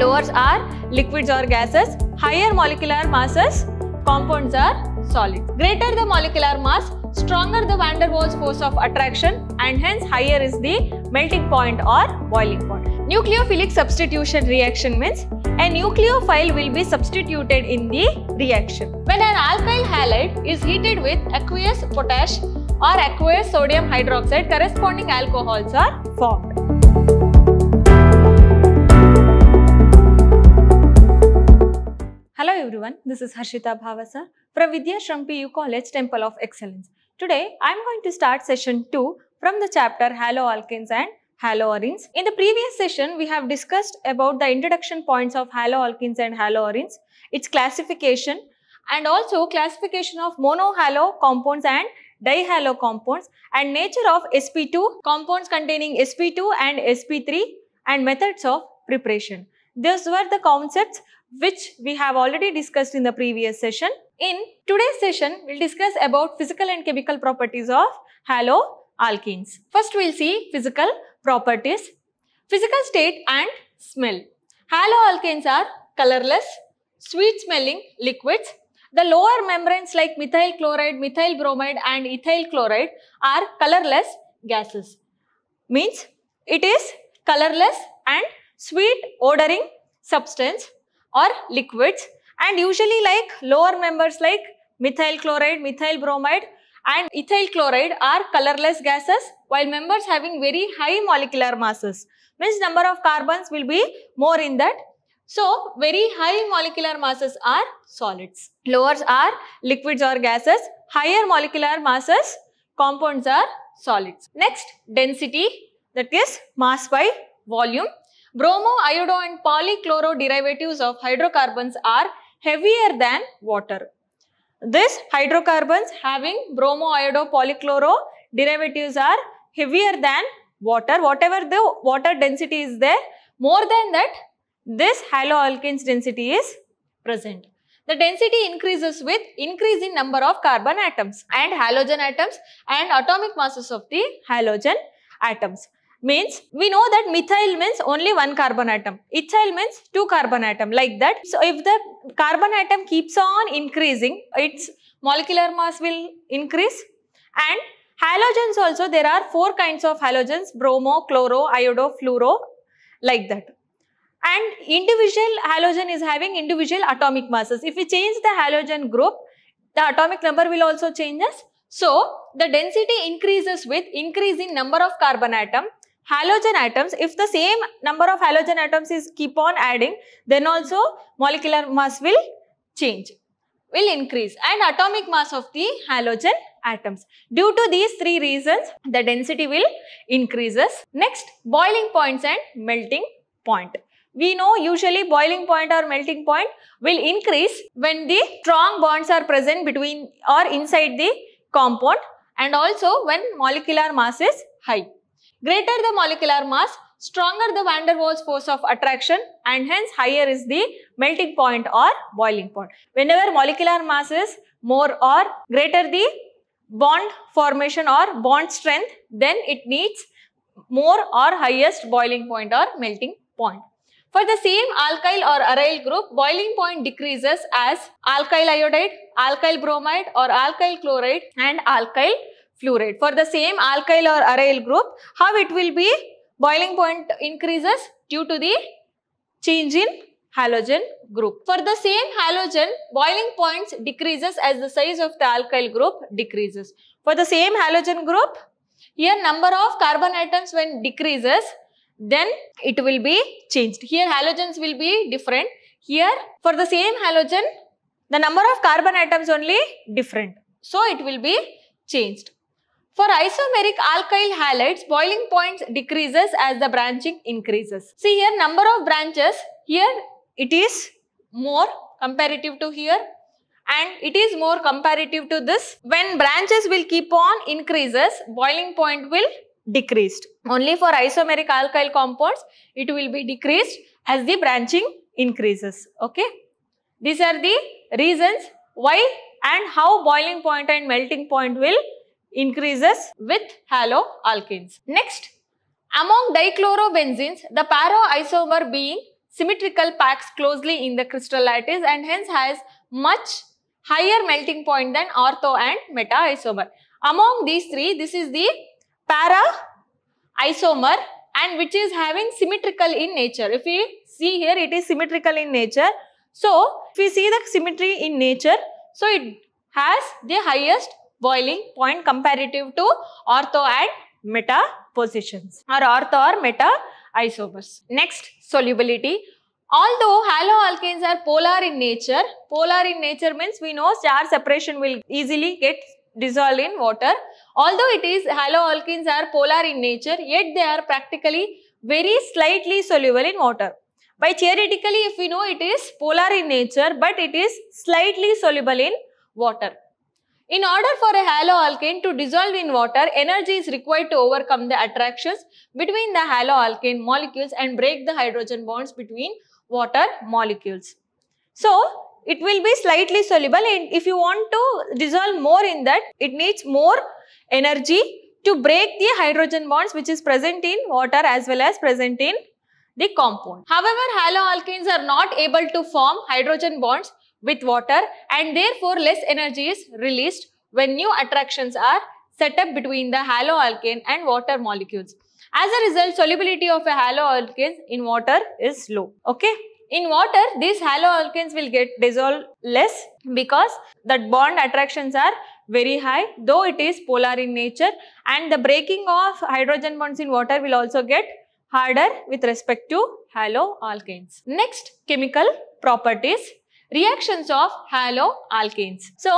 Lowers are liquids or gases. Higher molecular masses, compounds are solids. Greater the molecular mass, stronger the van der Waals force of attraction, and hence higher is the melting point or boiling point. Nucleophilic substitution reaction means a nucleophile will be substituted in the reaction. When an alkyl halide is heated with aqueous potash or aqueous sodium hydroxide, corresponding alcohols are formed. Hello everyone, this is Harshita Bhavasa from Vidyashram PU College, Temple of Excellence. Today I am going to start session 2 from the chapter Haloalkanes and Haloarenes. In the previous session, we have discussed about the introduction points of haloalkenes and haloarenes, its classification, and also classification of monohalo compounds and dihalo compounds, and nature of sp2 compounds containing sp2 and sp3, and methods of preparation. These were the concepts which we have already discussed in the previous session. In today's session, we will discuss about physical and chemical properties of haloalkenes. First, we will see physical properties. Physical state and smell. Haloalkanes are colorless, sweet smelling liquids. The lower membranes like methyl chloride, methyl bromide and ethyl chloride are colorless gases. Means it is colorless and sweet odoring substance or liquids, and usually like lower members like methyl chloride, methyl bromide and ethyl chloride are colorless gases, while members having very high molecular masses, means number of carbons will be more in that. So, very high molecular masses are solids. Lowers are liquids or gases. Higher molecular masses, compounds are solids. Next, density, that is mass by volume. Bromo, iodo and polychloro derivatives of hydrocarbons are heavier than water. These hydrocarbons having bromo, iodo, polychloro derivatives are heavier than water. Whatever the water density is there, more than that, this haloalkanes density is present. The density increases with increase in number of carbon atoms and halogen atoms and atomic masses of the halogen atoms. Means we know that methyl means only one carbon atom, ethyl means two carbon atom, like that. So if the carbon atom keeps on increasing, its molecular mass will increase. And halogens also, there are four kinds of halogens: bromo, chloro, iodo, fluoro, like that. And individual halogen is having individual atomic masses. If we change the halogen group, the atomic number will also changes. So the density increases with increase in number of carbon atom. Halogen atoms, if the same number of halogen atoms is keep on adding, then also molecular mass will change, will increase, and atomic mass of the halogen atoms. Due to these three reasons, the density will increases. Next, boiling points and melting point. We know usually boiling point or melting point will increase when the strong bonds are present between or inside the compound, and also when molecular mass is high. Greater the molecular mass, stronger the van der Waals force of attraction, and hence higher is the melting point or boiling point. Whenever molecular mass is more or greater the bond formation or bond strength, then it needs more or highest boiling point or melting point. For the same alkyl or aryl group, boiling point decreases as alkyl iodide, alkyl bromide or alkyl chloride and alkyl fluoride. For the same alkyl or aryl group, how it will be? Boiling point increases due to the change in halogen group. For the same halogen, boiling points decreases as the size of the alkyl group decreases. For the same halogen group, here number of carbon atoms when decreases, then it will be changed. Here halogens will be different. Here for the same halogen, the number of carbon atoms only different. So it will be changed. For isomeric alkyl halides, boiling points decreases as the branching increases. See here number of branches, here it is more comparative to here, and it is more comparative to this. When branches will keep on increases, boiling point will decreased. Only for isomeric alkyl compounds, it will be decreased as the branching increases. Okay. These are the reasons why and how boiling point and melting point will increases with haloalkanes. Next, among dichlorobenzenes, the para isomer being symmetrical, packs closely in the crystal lattice and hence has much higher melting point than ortho and meta isomer. Among these three, this is the para isomer and which is having symmetrical in nature. If we see here, it is symmetrical in nature. So, if we see the symmetry in nature, so it has the highest boiling point comparative to ortho and meta positions or ortho or meta isomers. Next, solubility. Although haloalkanes are polar in nature means we know charge separation will easily get dissolved in water. Although it is haloalkanes are polar in nature, yet they are practically very slightly soluble in water. By theoretically, if we know it is polar in nature, but it is slightly soluble in water. In order for a haloalkane to dissolve in water, energy is required to overcome the attractions between the haloalkane molecules and break the hydrogen bonds between water molecules. So, it will be slightly soluble, and if you want to dissolve more in that, it needs more energy to break the hydrogen bonds which is present in water as well as present in the compound. However, haloalkanes are not able to form hydrogen bonds with water and therefore less energy is released when new attractions are set up between the haloalkane and water molecules. As a result, solubility of a haloalkane in water is low. Okay. In water, these haloalkanes will get dissolved less because that bond attractions are very high, though it is polar in nature, and the breaking of hydrogen bonds in water will also get harder with respect to haloalkanes. Next, chemical properties. Reactions of haloalkanes. So,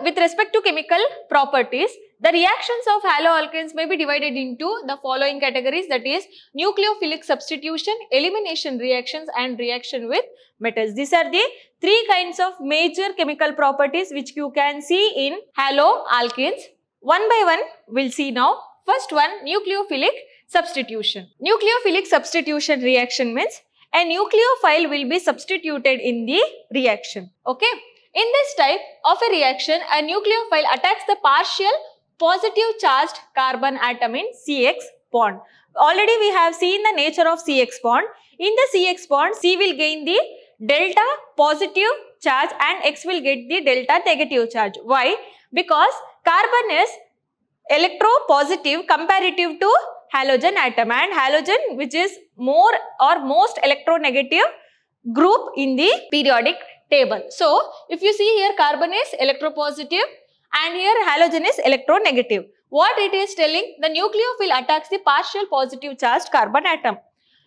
with respect to chemical properties, the reactions of haloalkanes may be divided into the following categories, that is nucleophilic substitution, elimination reactions and reaction with metals. These are the three kinds of major chemical properties which you can see in haloalkanes. One by one we will see now. First one, nucleophilic substitution. Nucleophilic substitution reaction means a nucleophile will be substituted in the reaction. Okay. In this type of a reaction, a nucleophile attacks the partial positive charged carbon atom in CX bond. Already we have seen the nature of CX bond. In the CX bond, C will gain the delta positive charge and X will get the delta negative charge. Why? Because carbon is electropositive comparative to halogen atom, and halogen which is more or most electronegative group in the periodic table. So, if you see here, carbon is electropositive and here halogen is electronegative. What it is telling? The nucleophile attacks the partial positive charged carbon atom.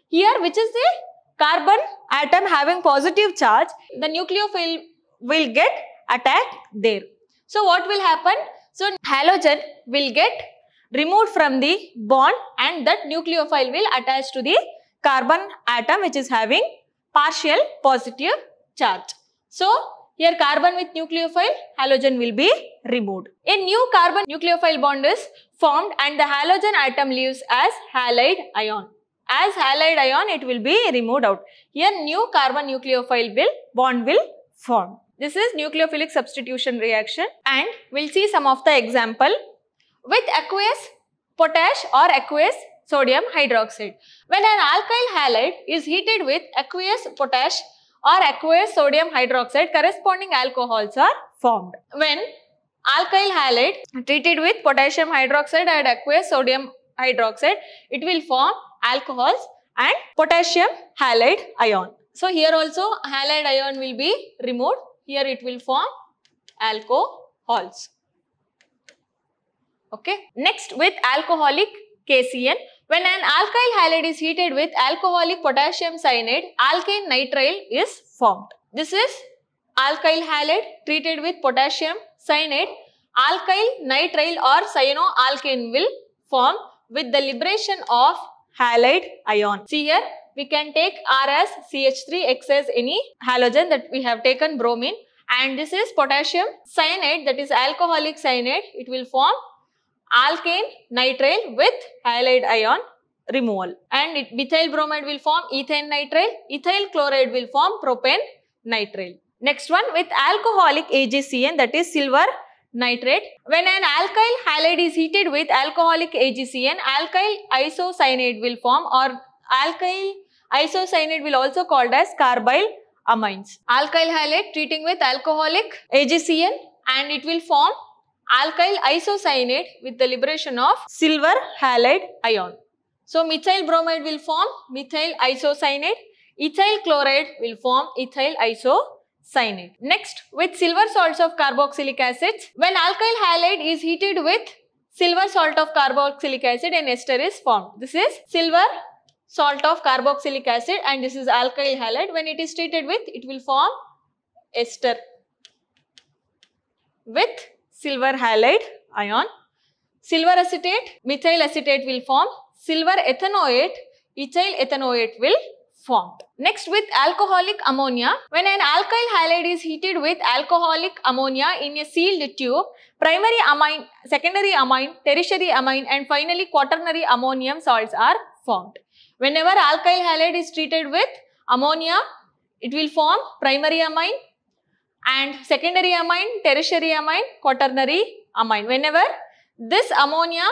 Here, which is the carbon atom having positive charge, the nucleophile will get attacked there. So, what will happen? So, halogen will get removed from the bond and that nucleophile will attach to the carbon atom which is having partial positive charge. So, here carbon with nucleophile, halogen will be removed. A new carbon nucleophile bond is formed and the halogen atom leaves as halide ion. As halide ion, it will be removed out. Here new carbon nucleophile bond will form. This is nucleophilic substitution reaction, and we will see some of the example. With aqueous potash or aqueous sodium hydroxide. When an alkyl halide is heated with aqueous potash or aqueous sodium hydroxide, corresponding alcohols are formed. When alkyl halide treated with potassium hydroxide and aqueous sodium hydroxide, it will form alcohols and potassium halide ion. So, here also halide ion will be removed. Here it will form alcohols. Okay. Next, with alcoholic KCN, when an alkyl halide is heated with alcoholic potassium cyanide, alkane nitrile is formed. This is alkyl halide treated with potassium cyanide. Alkyl nitrile or cyanoalkane will form with the liberation of halide ion. See here, we can take R as CH3, X as any halogen that we have taken bromine, and this is potassium cyanide, that is alcoholic cyanide. It will form alkane nitrile with halide ion removal, and methyl bromide will form ethane nitrile, ethyl chloride will form propane nitrile. Next one, with alcoholic AgCN, that is silver nitrate. When an alkyl halide is heated with alcoholic AgCN, alkyl isocyanate will form, or alkyl Isocyanate will also called as carbyl amines. Alkyl halide treating with alcoholic AgCN and it will form alkyl isocyanate with the liberation of silver halide ion. So methyl bromide will form methyl isocyanate, ethyl chloride will form ethyl isocyanate. Next, with silver salts of carboxylic acids, when alkyl halide is heated with silver salt of carboxylic acid, an ester is formed. This is silver salt of carboxylic acid and this is alkyl halide. When it is treated with, it will form ester with silver halide ion. Silver acetate, methyl acetate will form. Silver ethanoate, ethyl ethanoate will form. Next, with alcoholic ammonia, when an alkyl halide is heated with alcoholic ammonia in a sealed tube, primary amine, secondary amine, tertiary amine and finally quaternary ammonium salts are formed. Whenever alkyl halide is treated with ammonia, it will form primary amine and secondary amine, tertiary amine, quaternary amine. Whenever this ammonia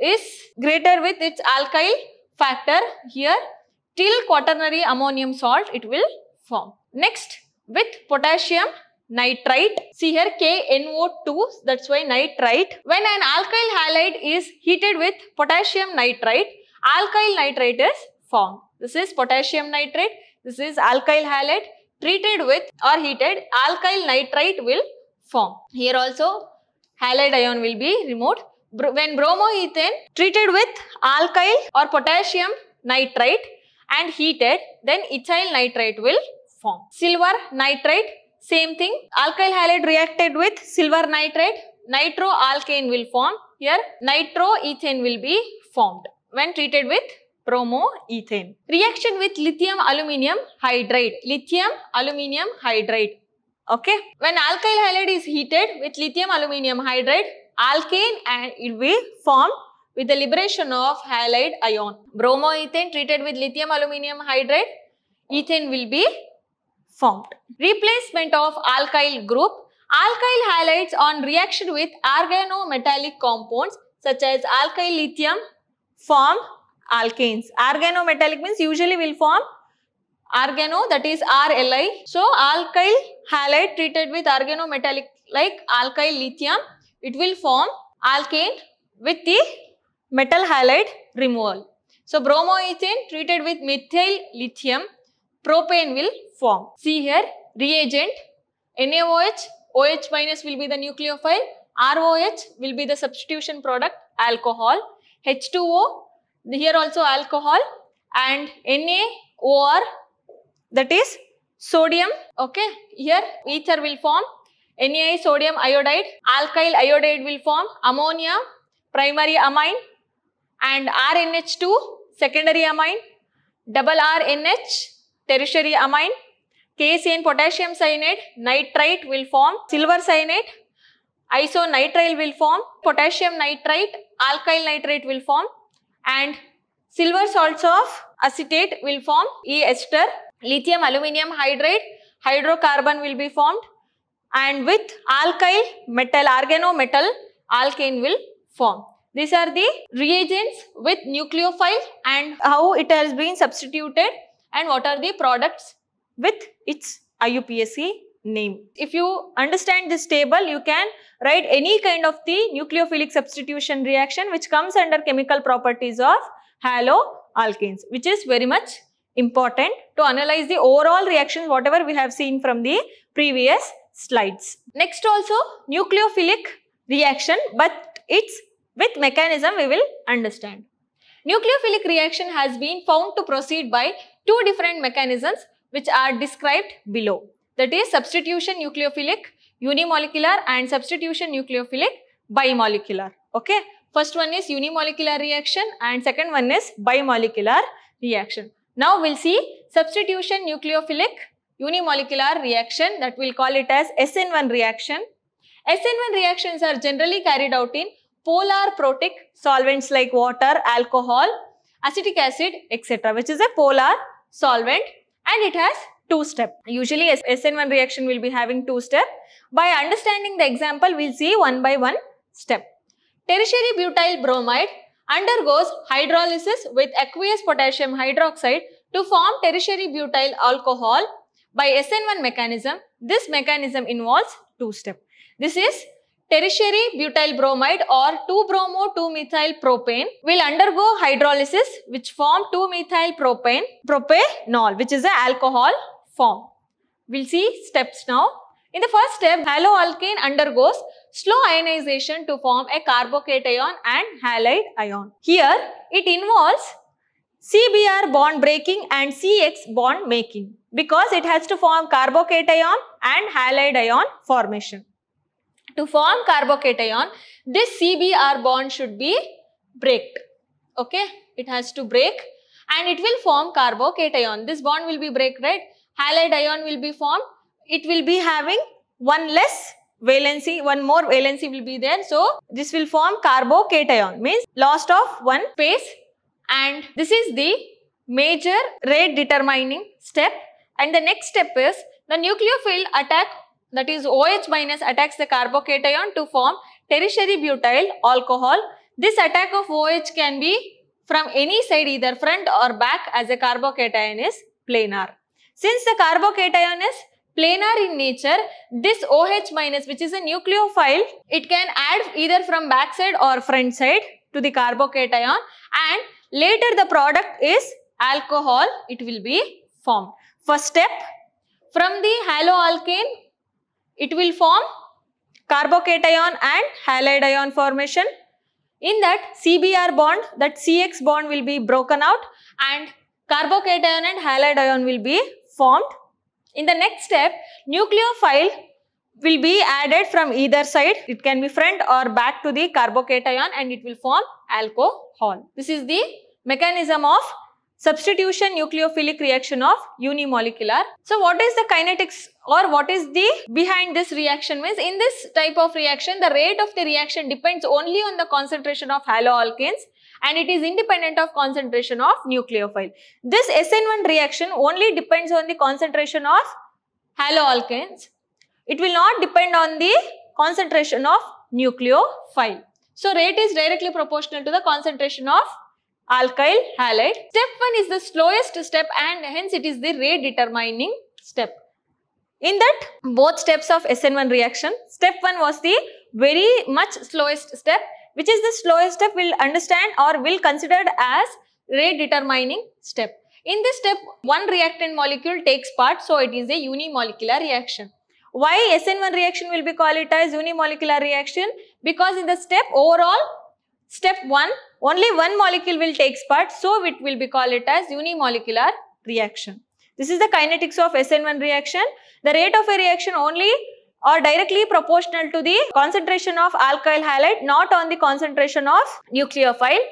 is greater with its alkyl factor here till quaternary ammonium salt, it will form. Next, with potassium nitrite, see here KNO2, that's why nitrite. When an alkyl halide is heated with potassium nitrite, alkyl nitrite is formed. This is potassium nitrate, this is alkyl halide. Treated with or heated, alkyl nitrite will form. Here also halide ion will be removed. When bromoethane treated with alkyl or potassium nitrite and heated, then ethyl nitrite will form. Silver nitrite, same thing. Alkyl halide reacted with silver nitrate, nitroalkane will form. Here nitroethane will be formed when treated with bromoethane. Reaction with lithium aluminium hydride. Lithium aluminium hydride. Okay. When alkyl halide is heated with lithium aluminium hydride, alkane and it will be formed with the liberation of halide ion. Bromoethane treated with lithium aluminium hydride, ethane will be formed. Replacement of alkyl group. Alkyl halides on reaction with organometallic compounds such as alkyl lithium form alkanes. Organometallic means usually will form organo, that is RLi. So alkyl halide treated with organometallic like alkyl lithium, it will form alkane with the metal halide removal. So bromoethane treated with methyl lithium, propane will form. See here, reagent NaOH, OH minus will be the nucleophile, ROH will be the substitution product, alcohol, H2O, here also alcohol, and NaOR, that is sodium. Okay, here ether will form, Na sodium iodide, alkyl iodide will form, ammonia primary amine and RNH2 secondary amine, double RNH tertiary amine, KCN potassium cyanide, nitrite will form, silver cyanide, isonitrile will form, potassium nitrite, alkyl nitrate will form and silver salts of acetate will form, E-ester, lithium aluminium hydride, hydrocarbon will be formed and with alkyl metal, organometal, alkane will form. These are the reagents with nucleophile and how it has been substituted and what are the products with its IUPAC name. If you understand this table, you can write any kind of the nucleophilic substitution reaction which comes under chemical properties of haloalkanes, which is very much important to analyze the overall reactions whatever we have seen from the previous slides. Next also nucleophilic reaction, but it's with mechanism we will understand. Nucleophilic reaction has been found to proceed by two different mechanisms which are described below. That is substitution nucleophilic unimolecular and substitution nucleophilic bimolecular. Okay. First one is unimolecular reaction and second one is bimolecular reaction. Now we'll see substitution nucleophilic unimolecular reaction, that we'll call it as SN1 reaction. SN1 reactions are generally carried out in polar protic solvents like water, alcohol, acetic acid, etc., which is a polar solvent and it has two steps. Usually SN1 reaction will be having two steps. By understanding the example, we'll see one by one step. Tertiary butyl bromide undergoes hydrolysis with aqueous potassium hydroxide to form tertiary butyl alcohol by SN1 mechanism. This mechanism involves two steps. This is tertiary butyl bromide or 2-bromo-2-methyl propane will undergo hydrolysis which form 2-methyl propanol, which is an alcohol form. We'll see steps now. In the first step, haloalkane undergoes slow ionization to form a carbocation and halide ion. Here, it involves CBr bond breaking and CX bond making because it has to form carbocation and halide ion formation. To form carbocation, this CBr bond should be breaked. Okay, it has to break and it will form carbocation. This bond will be break, right? Halide ion will be formed. It will be having one less valency, one more valency will be there. So, this will form carbocation, means loss of one space, and this is the major rate determining step. And the next step is the nucleophile attack, that is OH minus attacks the carbocation to form tertiary butyl alcohol. This attack of OH can be from any side, either front or back, as a carbocation is planar. Since the carbocation is planar in nature, this OH minus, which is a nucleophile, it can add either from back side or front side to the carbocation, and later the product is alcohol, it will be formed. First step, from the haloalkane, it will form carbocation and halide ion formation. In that, CBr bond, that CX bond will be broken out and carbocation and halide ion will be formed. In the next step, nucleophile will be added from either side. It can be front or back to the carbocation and it will form alcohol. This is the mechanism of substitution nucleophilic reaction of unimolecular. So, what is the kinetics or what is the behind this reaction? Means in this type of reaction, the rate of the reaction depends only on the concentration of haloalkanes and it is independent of concentration of nucleophile. This SN1 reaction only depends on the concentration of haloalkanes. It will not depend on the concentration of nucleophile. So, rate is directly proportional to the concentration of alkyl halide. Step 1 is the slowest step and hence it is the rate determining step. In that both steps of SN1 reaction, step 1 was the very much slowest step, which is the slowest step will understand or will considered as rate determining step. In this step, one reactant molecule takes part, so it is a unimolecular reaction. Why SN1 reaction will be called it as unimolecular reaction? Because in the step overall, step 1, only one molecule will take part, so it will be called it as unimolecular reaction. This is the kinetics of SN1 reaction. The rate of a reaction only or directly proportional to the concentration of alkyl halide, not on the concentration of nucleophile.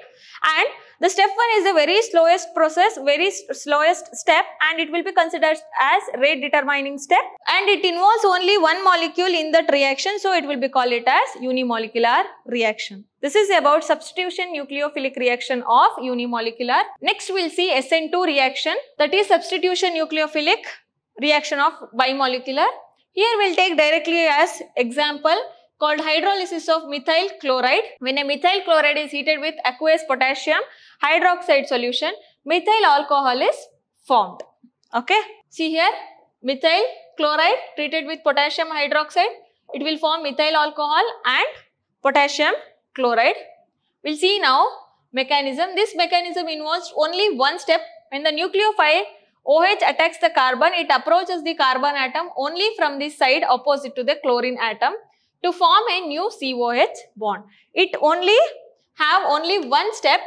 And the step 1 is the very slowest process, very slowest step, and it will be considered as rate determining step, and it involves only one molecule in that reaction, so it will be called it as unimolecular reaction. This is about substitution nucleophilic reaction of unimolecular. Next we will see SN2 reaction, that is substitution nucleophilic reaction of bimolecular. Here we will take directly as example called hydrolysis of methyl chloride. When a methyl chloride is heated with aqueous potassium hydroxide solution, methyl alcohol is formed. Okay. See here, methyl chloride treated with potassium hydroxide, it will form methyl alcohol and potassium chloride. We will see now mechanism. This mechanism involves only one step. When the nucleophile OH attacks the carbon, it approaches the carbon atom only from the side opposite to the chlorine atom to form a new COH bond. It only have only one step,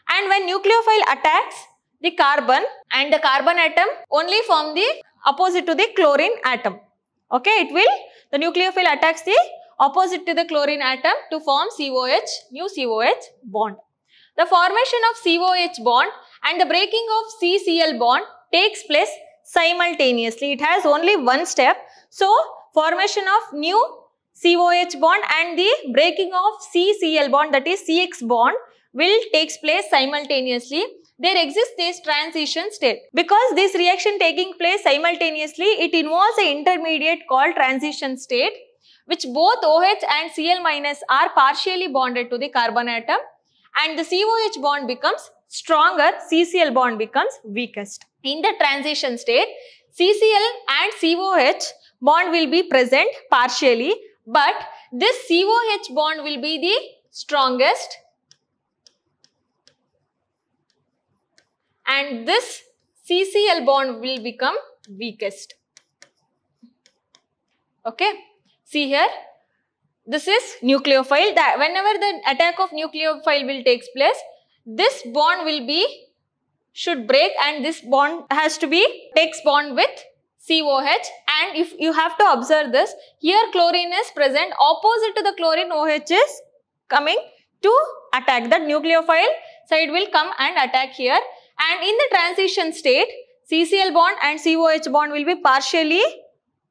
and when nucleophile attacks the carbon and the carbon atom only form the opposite to the chlorine atom. Okay, the nucleophile attacks the opposite to the chlorine atom to form COH, new COH bond. The formation of COH bond and the breaking of CCl bond takes place simultaneously. It has only one step. So, formation of new COH bond and the breaking of CCl bond, that is CX bond, will takes place simultaneously. There exists this transition state. Because this reaction taking place simultaneously, it involves an intermediate called transition state, which both OH and Cl- are partially bonded to the carbon atom, and the COH bond becomes stronger CCl bond becomes weakest. In the transition state, CCl and COH bond will be present partially, but this COH bond will be the strongest and this CCl bond will become weakest. Okay, see here, this is nucleophile. That whenever the attack of nucleophile will takes place, this bond will be should break and this bond has to be takes bond with COH, and if you have to observe this, here chlorine is present, opposite to the chlorine OH is coming to attack. That nucleophile side will come and attack here, and in the transition state, CCl bond and COH bond will be partially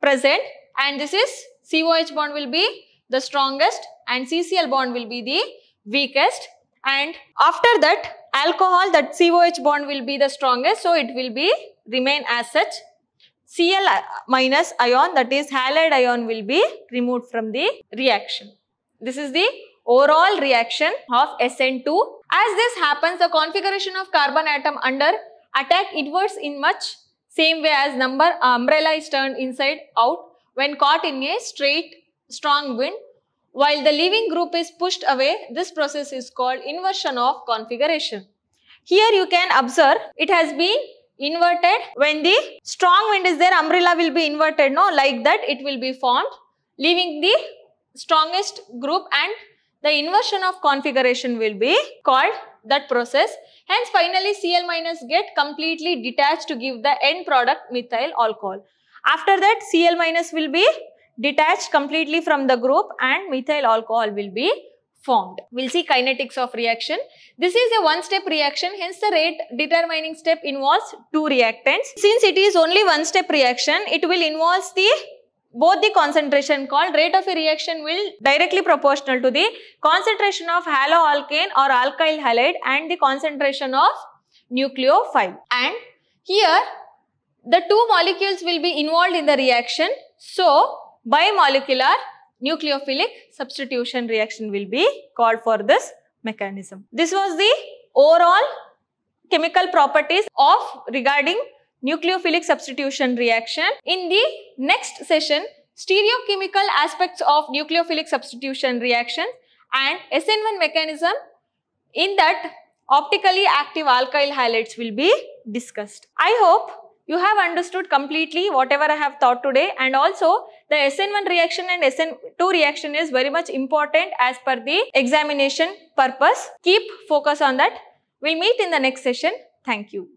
present, and this is COH bond will be the strongest and CCl bond will be the weakest, and after that alcohol, that COH bond will be the strongest, so it will be remain as such. Cl minus ion, that is halide ion, will be removed from the reaction. This is the overall reaction of SN2. As this happens, the configuration of carbon atom under attack inverts in much same way as umbrella is turned inside out when caught in a strong wind. While the leaving group is pushed away, this process is called inversion of configuration. Here you can observe it has been inverted. When the strong wind is there, umbrella will be inverted, no, like that it will be formed, leaving the strongest group, and the inversion of configuration will be called that process. Hence finally Cl minus get completely detached to give the end product methyl alcohol. After that Cl minus will be detached completely from the group and methyl alcohol will be formed. We'll see kinetics of reaction. This is a one-step reaction, hence the rate determining step involves two reactants. Since it is only one-step reaction, it will involve both the concentration called rate of a reaction will directly proportional to the concentration of haloalkane or alkyl halide and the concentration of nucleophile. And here the two molecules will be involved in the reaction. So bimolecular nucleophilic substitution reaction will be called for this mechanism. This was the overall chemical properties of regarding nucleophilic substitution reaction. In the next session, stereochemical aspects of nucleophilic substitution reaction and SN1 mechanism, in that optically active alkyl halides will be discussed. I hope you have understood completely whatever I have taught today, and also the SN1 reaction and SN2 reaction is very much important as per the examination purpose. Keep focus on that. We'll meet in the next session. Thank you.